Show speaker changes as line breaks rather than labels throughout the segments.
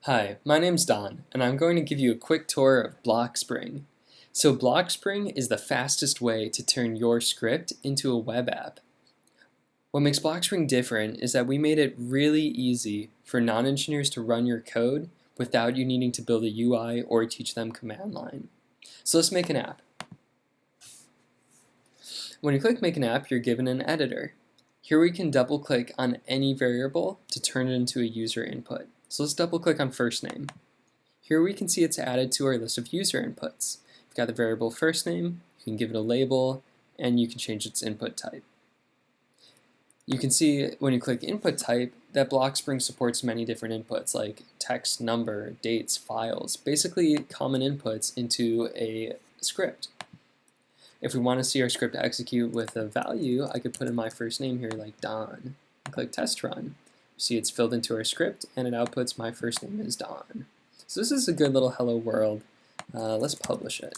Hi, my name's Don, and I'm going to give you a quick tour of Blockspring. So Blockspring is the fastest way to turn your script into a web app. What makes Blockspring different is that we made it really easy for non-engineers to run your code without you needing to build a UI or teach them command line. So let's make an app. When you click Make an App, you're given an editor. Here we can double-click on any variable to turn it into a user input. So let's double-click on first name. Here we can see it's added to our list of user inputs. We've got the variable first name, you can give it a label, and you can change its input type. You can see when you click input type that Blockspring supports many different inputs like text, number, dates, files, basically common inputs into a script. If we want to see our script execute with a value, I could put in my first name here like Don. Click test run. See it's filled into our script and it outputs my first name is Don. So this is a good little hello world. Let's publish it.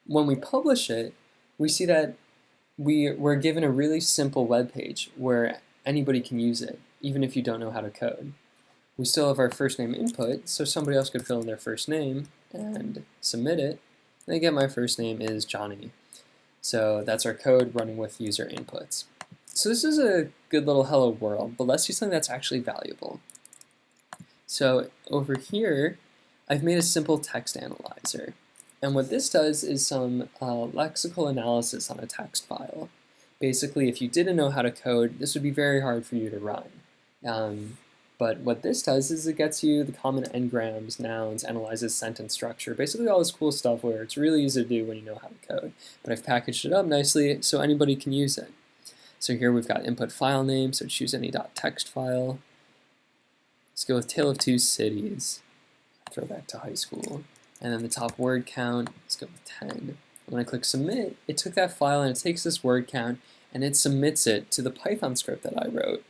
When we publish it, we see that we're given a really simple web page where anybody can use it, even if you don't know how to code. We still have our first name input, so somebody else could fill in their first name and submit it. And again, my first name is Johnny. So that's our code running with user inputs. So this is a good little hello world, but let's do something that's actually valuable. So over here, I've made a simple text analyzer. And what this does is some lexical analysis on a text file. Basically, if you didn't know how to code, this would be very hard for you to run. But what this does is it gets you the common n-grams, nouns, analyzes sentence structure, basically all this cool stuff where it's really easy to do when you know how to code. But I've packaged it up nicely so anybody can use it. So here we've got input file name, so choose any .text file. Let's go with Tale of Two Cities. Throw back to high school. And then the top word count, let's go with 10. When I click submit, it took that file and it takes this word count and it submits it to the Python script that I wrote.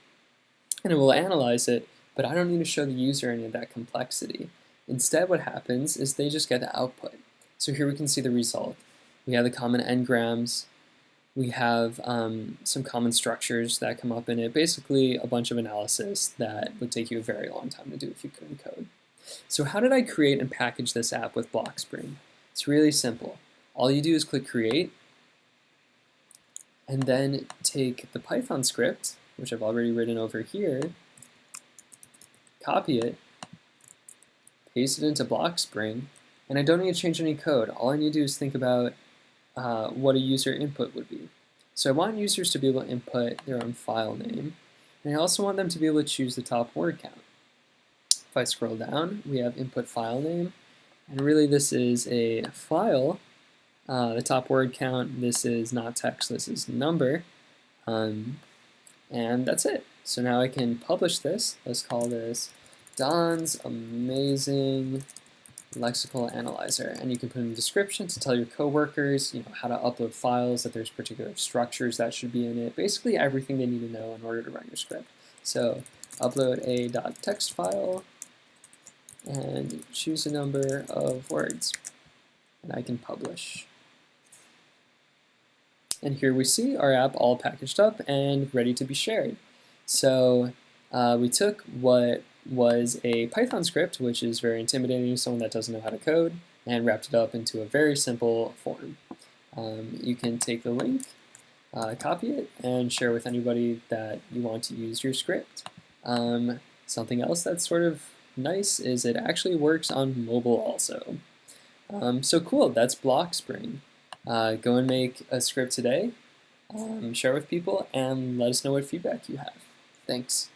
And it will analyze it, but I don't need to show the user any of that complexity. Instead, what happens is they just get the output. So here we can see the result. We have the common n-grams. We have some common structures that come up in it. Basically, a bunch of analysis that would take you a very long time to do if you couldn't code. So how did I create and package this app with Blockspring? It's really simple. All you do is click Create, and then take the Python script, which I've already written over here, copy it, paste it into Blockspring, and I don't need to change any code. All I need to do is think about what a user input would be. So I want users to be able to input their own file name, and I also want them to be able to choose the top word count. If I scroll down, we have input file name, and really this is a file. The top word count, this is not text, this is number, and that's it. So now I can publish this. Let's call this Don's Amazing Lexical Analyzer, and you can put in the description to tell your coworkers, how to upload files, that there's particular structures that should be in it, basically everything they need to know in order to run your script. So upload a .text file and choose a number of words, and I can publish. And here we see our app all packaged up and ready to be shared. So we took what was a Python script, which is very intimidating to someone that doesn't know how to code, and wrapped it up into a very simple form. You can take the link, copy it, and share with anybody that you want to use your script. Something else that's sort of nice is it actually works on mobile also. So cool, that's Blockspring. Go and make a script today, share with people, and let us know what feedback you have. Thanks.